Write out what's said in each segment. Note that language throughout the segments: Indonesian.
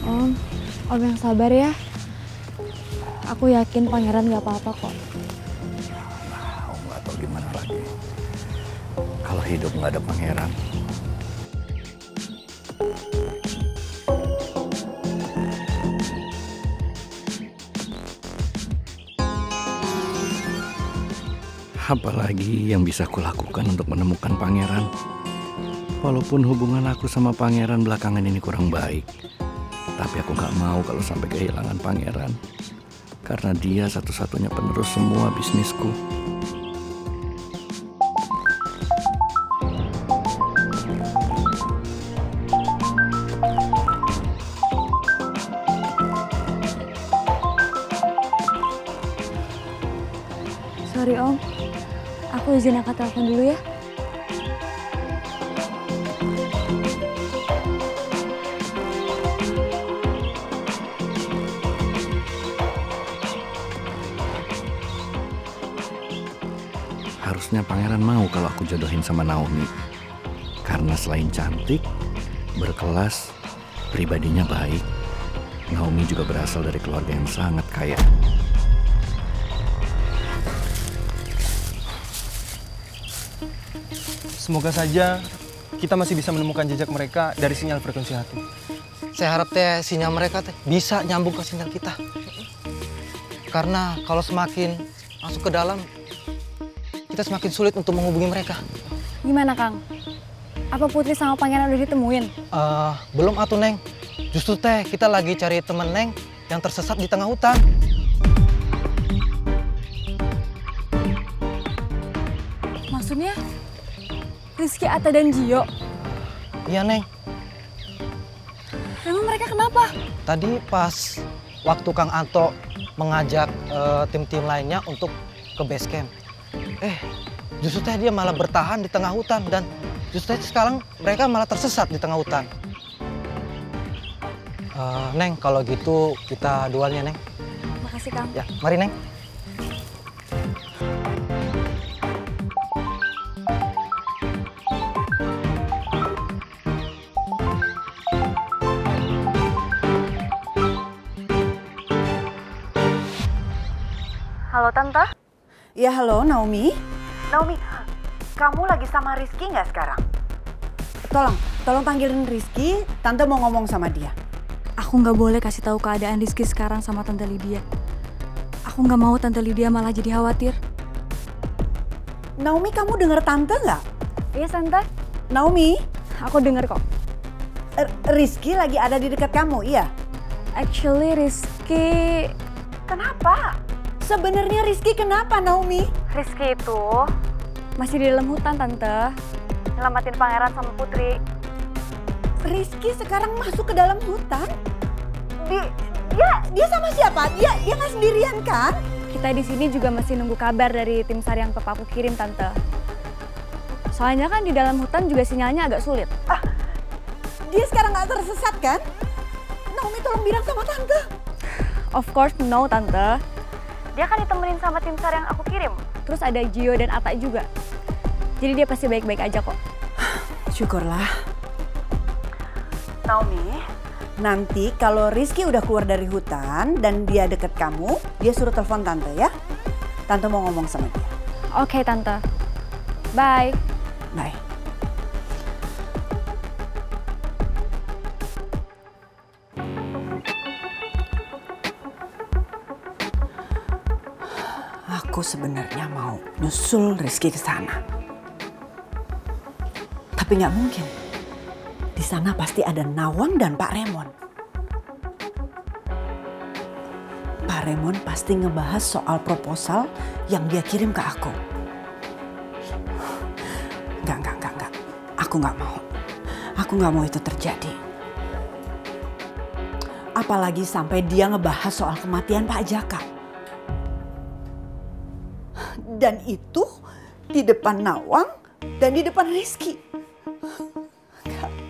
Om, Om yang sabar ya. Aku yakin pangeran gak apa-apa kok. Nah, Om nggak tahu gimana lagi. Kalau hidup nggak ada pangeran. Apalagi yang bisa kulakukan untuk menemukan pangeran? Walaupun hubungan aku sama pangeran belakangan ini kurang baik, tapi aku nggak mau kalau sampai kehilangan pangeran. Karena dia satu-satunya penerus semua bisnisku. Sorry Om, aku izin angkat telepon dulu ya. Harusnya pangeran mau kalau aku jodohin sama Naomi. Karena selain cantik, berkelas, pribadinya baik, Naomi juga berasal dari keluarga yang sangat kaya. Semoga saja kita masih bisa menemukan jejak mereka dari sinyal frekuensi hati. Saya harap teh sinyal mereka teh bisa nyambung ke sinyal kita. Karena kalau semakin masuk ke dalam, kita semakin sulit untuk menghubungi mereka. Gimana Kang? Apa Putri sama Pangeran udah ditemuin? Belum atuh Neng. Justru teh kita lagi cari temen Neng yang tersesat di tengah hutan. Maksudnya Rizky, Atta, dan Gio? Iya Neng. Emang mereka kenapa? Tadi pas waktu Kang Anto mengajak tim-tim lainnya untuk ke base camp. Justru teh dia malah bertahan di tengah hutan dan justru teh sekarang mereka malah tersesat di tengah hutan. Neng, kalau gitu kita dualnya Neng. Makasih Kang. Ya, mari Neng. Halo Tante? Ya halo Naomi. Naomi, kamu lagi sama Rizky nggak sekarang? Tolong panggilin Rizky, Tante mau ngomong sama dia. Aku nggak boleh kasih tahu keadaan Rizky sekarang sama Tante Lydia. Aku nggak mau Tante Lydia malah jadi khawatir. Naomi, kamu denger Tante nggak? Iya Tante. Naomi, Aku denger kok. Rizky lagi ada di dekat kamu, iya? Actually Rizky... Kenapa? Sebenarnya Rizky kenapa Naomi? Rizky itu Masih di dalam hutan Tante. nyelamatin Pangeran sama Putri. Rizky sekarang masuk ke dalam hutan? Dia sama siapa? Dia nggak sendirian kan? Kita di sini juga masih nunggu kabar dari tim SAR yang Papa aku kirim Tante. Soalnya kan di dalam hutan juga sinyalnya agak sulit. Dia sekarang nggak tersesat kan? Naomi tolong bilang sama Tante. Of course no Tante. dia kan ditemenin sama tim SAR yang aku kirim. Terus ada Gio dan Atta juga. Jadi dia pasti baik-baik aja kok. Syukurlah. Naomi, Nanti kalau Rizky udah keluar dari hutan dan dia deket kamu, dia suruh telepon Tante ya. Tante mau ngomong sama dia. Oke Tante. Bye. Bye. Aku sebenarnya mau nyusul Rizky ke sana. Tapi nggak mungkin. Di sana pasti ada Nawang dan Pak Remon. Pak Remon pasti ngebahas soal proposal yang dia kirim ke aku. Enggak. Aku nggak mau. Aku nggak mau itu terjadi. Apalagi sampai dia ngebahas soal kematian Pak Jaka. Dan itu di depan Nawang dan di depan Rizky.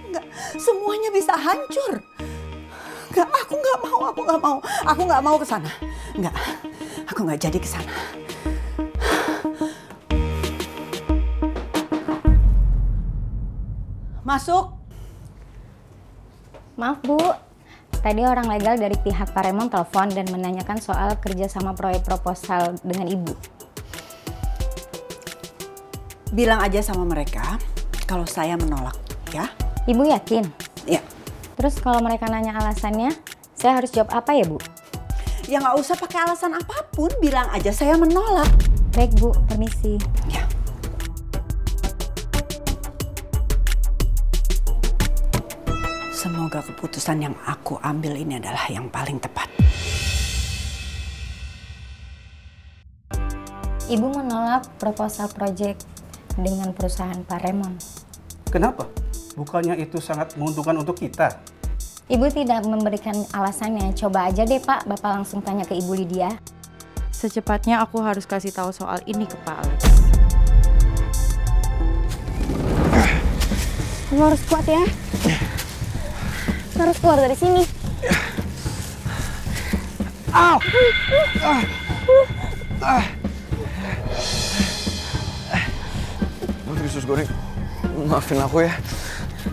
Enggak, semuanya bisa hancur. Enggak, aku nggak mau ke sana. Enggak, aku nggak jadi ke sana. Masuk. Maaf Bu, Tadi orang legal dari pihak Pak Raymond telepon dan menanyakan soal kerjasama proyek proposal dengan Ibu. Bilang aja sama mereka kalau saya menolak, ya? Ibu yakin? Ya. Terus kalau mereka nanya alasannya, saya harus jawab apa ya, Bu? Ya nggak usah pakai alasan apapun, bilang aja saya menolak. Baik, Bu. Permisi. Ya. Semoga keputusan yang aku ambil ini adalah yang paling tepat. Ibu menolak proposal proyek dengan perusahaan Pak Raymond. Kenapa? Bukannya itu sangat menguntungkan untuk kita? Ibu tidak memberikan alasannya. Coba aja deh, Pak. Bapak langsung tanya ke Ibu Lydia. Secepatnya aku harus kasih tahu soal ini ke Pak Alex. Kamu harus kuat ya. Harus keluar dari sini. Putri Usus Goreng, maafin aku ya.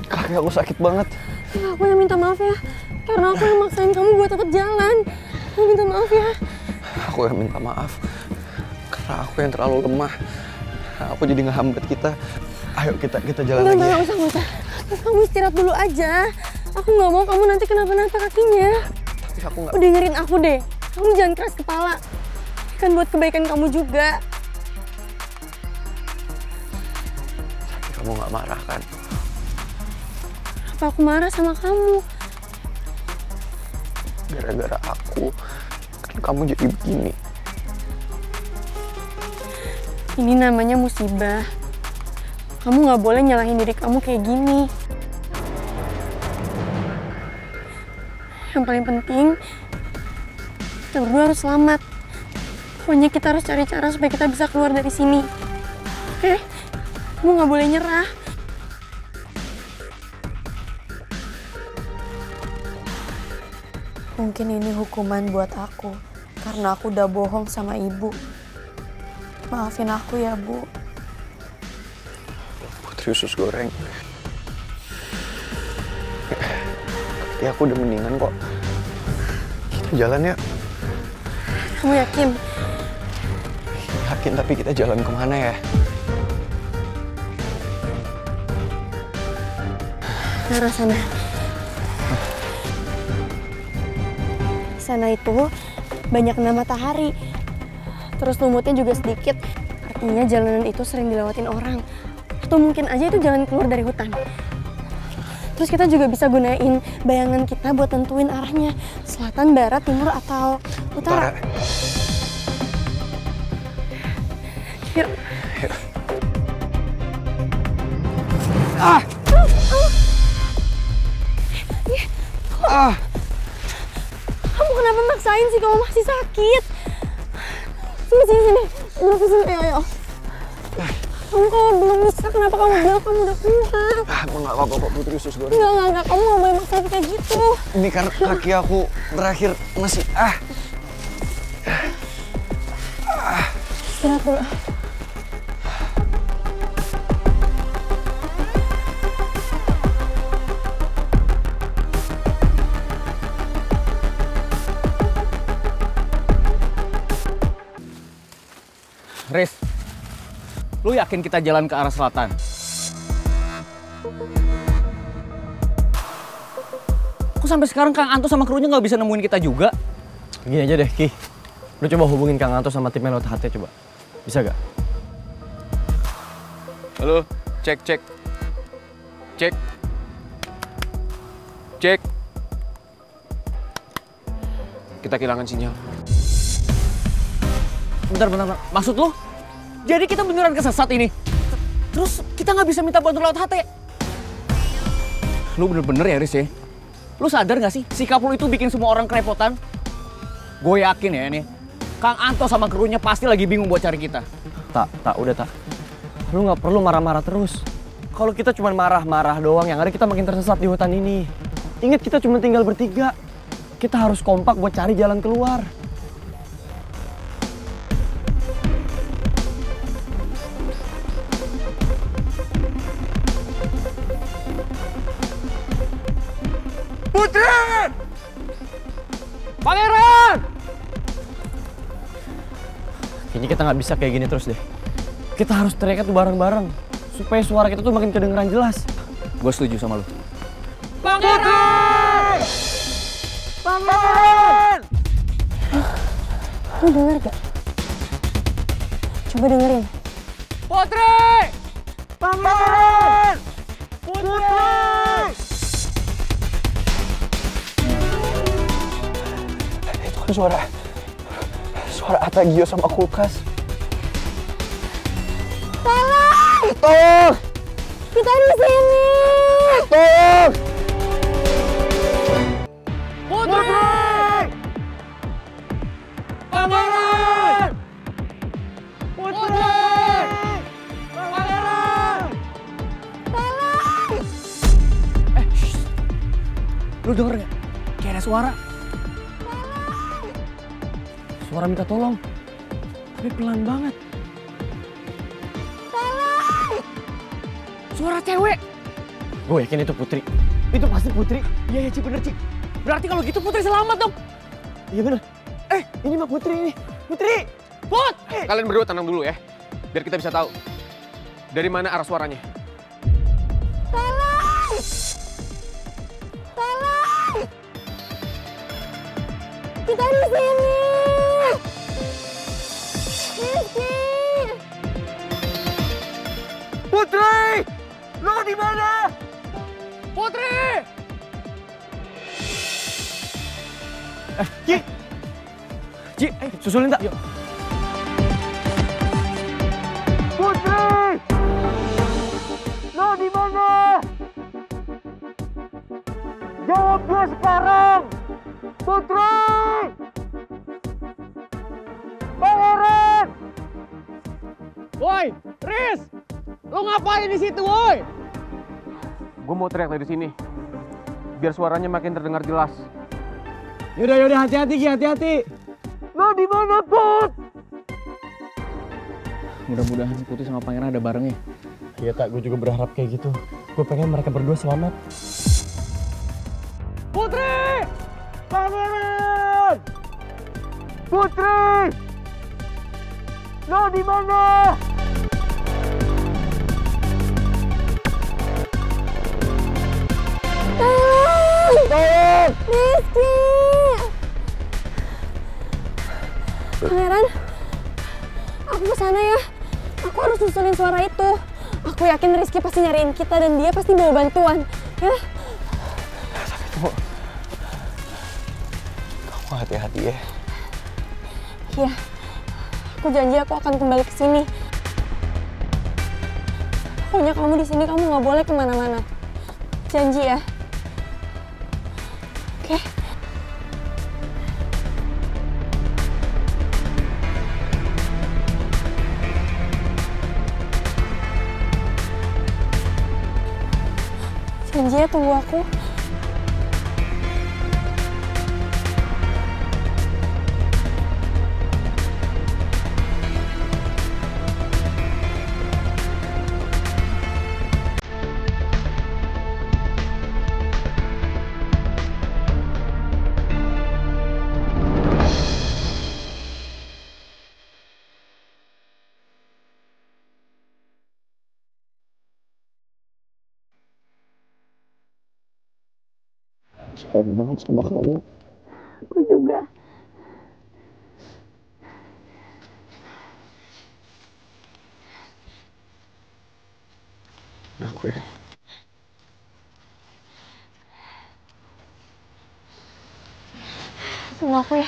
Kaki aku sakit banget. Ya, aku yang minta maaf ya. Karena aku yang maksain kamu buat tetap jalan. Aku minta maaf ya. Aku yang minta maaf. Karena aku yang terlalu lemah. Aku jadi ngehambat kita. Ayo kita jalan lagi. Nggak usah. Kamu istirahat dulu aja. Aku nggak mau kamu nanti kenapa-napa kakinya. Tapi aku nggak. Dengerin aku deh. Kamu jangan keras kepala. Kan buat kebaikan kamu juga. Tapi kamu nggak marah kan? Apa aku marah sama kamu? Gara-gara aku, kan kamu jadi begini. Ini namanya musibah. Kamu nggak boleh nyalahin diri kamu kayak gini. Yang paling penting, kita berdua harus selamat. Pokoknya kita harus cari cara supaya kita bisa keluar dari sini. Oke? Kamu nggak boleh nyerah. Mungkin ini hukuman buat aku, karena aku udah bohong sama Ibu. Maafin aku ya, Bu. Putri Usus Goreng. Ya aku udah mendingan kok. Kita jalan ya. Kamu yakin? Yakin, tapi kita jalan kemana ya? Ke arah sana. Sana itu banyak kena matahari. Terus lumutnya juga sedikit. Artinya jalanan itu sering dilewatin orang. Atau mungkin aja itu jalan keluar dari hutan. Terus kita juga bisa gunain bayangan kita buat tentuin arahnya. Selatan, barat, timur, atau utara. Yuk. Kamu kenapa maksain sih? Kamu masih sakit. Sini. Duduk di sini, ayo. Kamu kalau belum bisa, kenapa kamu bilang kamu udah kuat? Nggak apa-apa, Putri Usus Goreng. Enggak. Kamu nggak boleh maksain kayak gitu. Ini karena kaki aku terakhir masih Istirahat dulu. Riz, lu yakin kita jalan ke arah selatan? Kok sampai sekarang Kang Anto sama krunya nggak bisa nemuin kita juga? Gini aja deh, Ki. Lu coba hubungin Kang Anto sama timnya lewat HT coba. Bisa gak? Halo, cek. Kita kehilangan sinyal. Bentar. Maksud lu? Jadi kita beneran kesesat ini? Terus kita nggak bisa minta bantuan lewat HT? Lu bener-bener ya, Riz ya? Lu sadar nggak sih sikap lu itu bikin semua orang kerepotan? Gue yakin ya ini, Kang Anto sama krunya pasti lagi bingung buat cari kita. Udah. Lu nggak perlu marah-marah terus. Kalau kita cuma marah-marah doang, yang ada kita makin tersesat di hutan ini. Ingat, kita cuma tinggal bertiga. Kita harus kompak buat cari jalan keluar. Putri! Pangeran! Kayaknya kita nggak bisa kayak gini terus deh. Kita harus teriaknya tuh bareng-bareng supaya suara kita tuh makin kedengeran jelas. Gue setuju sama lu. Pangeran! Pangeran! Lu denger gak? Coba dengerin. Putri! Pangeran! Putri! Itu kan suara Atagio sama kulkas. Tolong! Tolong! Kita di sini! Tolong! Putri! Pangeran! Putri! Pangeran! Tolong! Lu denger gak? Kayak ada suara. Suara minta tolong. Tapi pelan banget. Tolong! Suara cewek. Gue yakin itu Putri. Itu pasti Putri. Iya, Ci, bener, Ci. Berarti kalau gitu Putri selamat dong. Iya bener. Ini mah Putri ini. Putri! Put! Kalian berdua tenang dulu ya. Biar kita bisa tahu dari mana arah suaranya. Tolong! Tolong! Kita di sini! Rizky! Putri! Lo di mana? Putri! Ci! Ci, susulin tak? Yuk. Putri! Lo di mana? Jawab gue sekarang! Putri! Pangeran! Woi, Riz! Lu ngapain di situ, woi? Gue mau teriak dari sini, biar suaranya makin terdengar jelas. Yaudah, hati-hati, Ki, hati-hati. Lo di mana, Put? Mudah-mudahan Putri sama Pangeran ada bareng ya. Iya, Tak, gue juga berharap kayak gitu. Gue pengen mereka berdua selamat. Putri! Pangeran! Putri! Lo di mana? Tolong! Rizky! Pangeran, aku kesana ya. Aku harus susulin suara itu. Aku yakin Rizky pasti nyariin kita dan dia pasti bawa bantuan. Ya? Tapi tunggu. Kamu hati-hati ya. Iya. Aku janji aku akan kembali ke sini. Pokoknya kamu di sini, kamu nggak boleh kemana-mana. Janji ya. Oke? Janji ya, tunggu aku. Sayang banget sama kamu. Aku juga. Aku ya. Tunggu aku ya.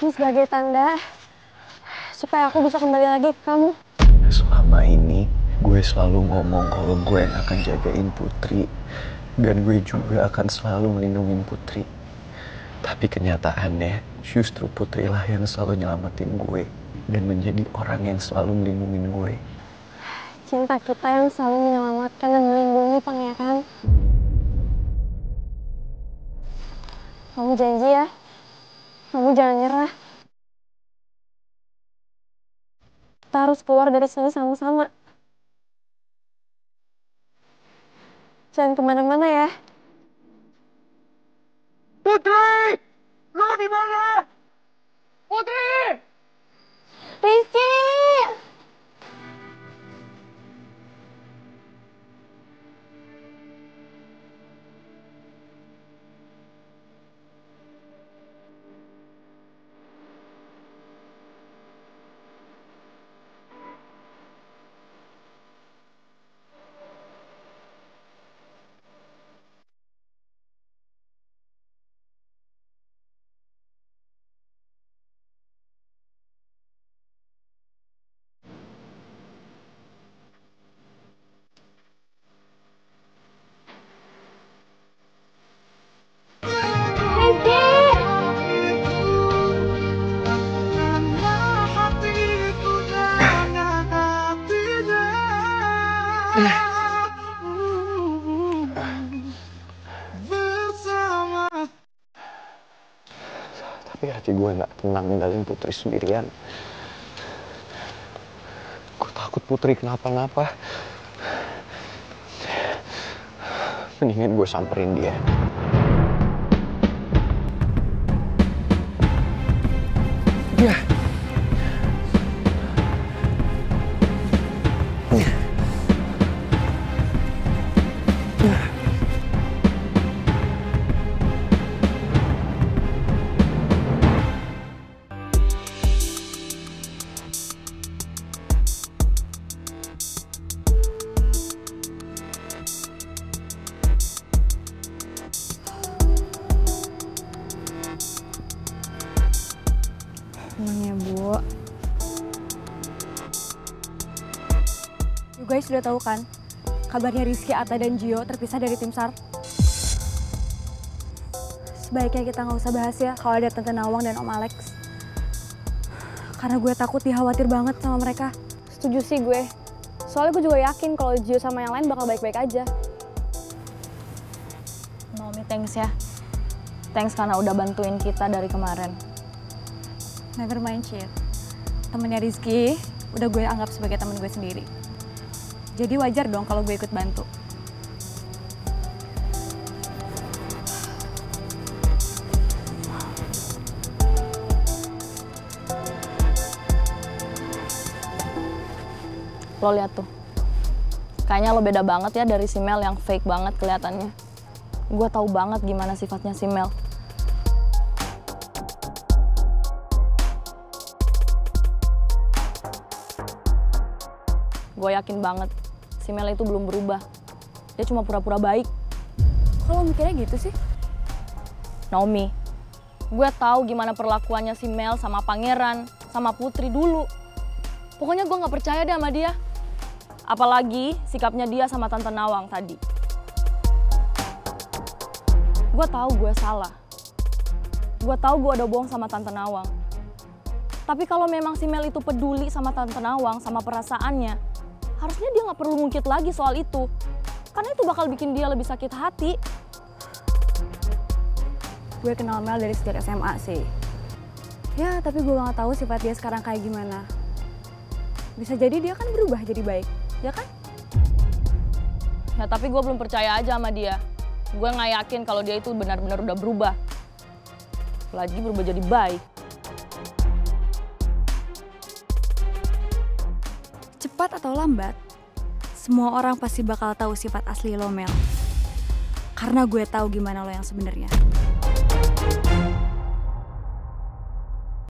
Ini sebagai tanda supaya aku bisa kembali lagi ke kamu. Selama ini gue selalu ngomong kalau gue yang akan jagain Putri dan gue juga akan selalu melindungi Putri. Tapi kenyataannya justru Putri lah yang selalu nyelamatin gue dan menjadi orang yang selalu melindungi gue. Cinta kita yang selalu menyelamatkan dan melindungi Pangeran. Kamu janji ya, kamu jangan nyerah. Kita harus keluar dari sini sama-sama. Jangan kemana-mana ya. Putri! Lo di mana? Putri! Rizky! Tapi hati gue nggak tenang ninggalin Putri sendirian. Gue takut Putri kenapa-napa. Mendingan gue samperin dia. Emangnya, Bu. You guys sudah tahu kan, kabarnya Rizky, Atta, dan Gio terpisah dari tim SAR. Sebaiknya kita nggak usah bahas ya kalau ada Tante Nawang dan Om Alex. Karena gue takut dia khawatir banget sama mereka. Setuju sih gue. Soalnya gue juga yakin kalau Gio sama yang lain bakal baik-baik aja. Naomi, thanks ya. Thanks karena udah bantuin kita dari kemarin. Never mind, Cid. Temennya Rizky udah gue anggap sebagai temen gue sendiri. Jadi wajar dong kalau gue ikut bantu. Lo lihat tuh. Kayaknya lo beda banget ya dari si Mel yang fake banget kelihatannya. Gue tahu banget gimana sifatnya si Mel. Gue yakin banget, si Mel itu belum berubah. Dia cuma pura-pura baik. Kok lo mikirnya gitu sih? Naomi, gue tahu gimana perlakuannya si Mel sama Pangeran, sama Putri dulu. Pokoknya gue gak percaya deh sama dia. Apalagi sikapnya dia sama Tante Nawang tadi. Gue tahu gue salah. Gue tahu gue udah bohong sama Tante Nawang. Tapi kalau memang si Mel itu peduli sama Tante Nawang, sama perasaannya, harusnya dia nggak perlu ngungkit lagi soal itu. Karena itu bakal bikin dia lebih sakit hati. Gue kenal Mel dari sejak SMA sih. Ya, tapi gue nggak tahu sifat dia sekarang kayak gimana. Bisa jadi dia kan berubah jadi baik, ya kan? Ya tapi gue belum percaya aja sama dia. Gue nggak yakin kalau dia itu benar-benar udah berubah. Lagi berubah jadi baik. Cepat atau lambat, semua orang pasti bakal tahu sifat asli lo, Mel. Karena gue tahu gimana lo yang sebenarnya.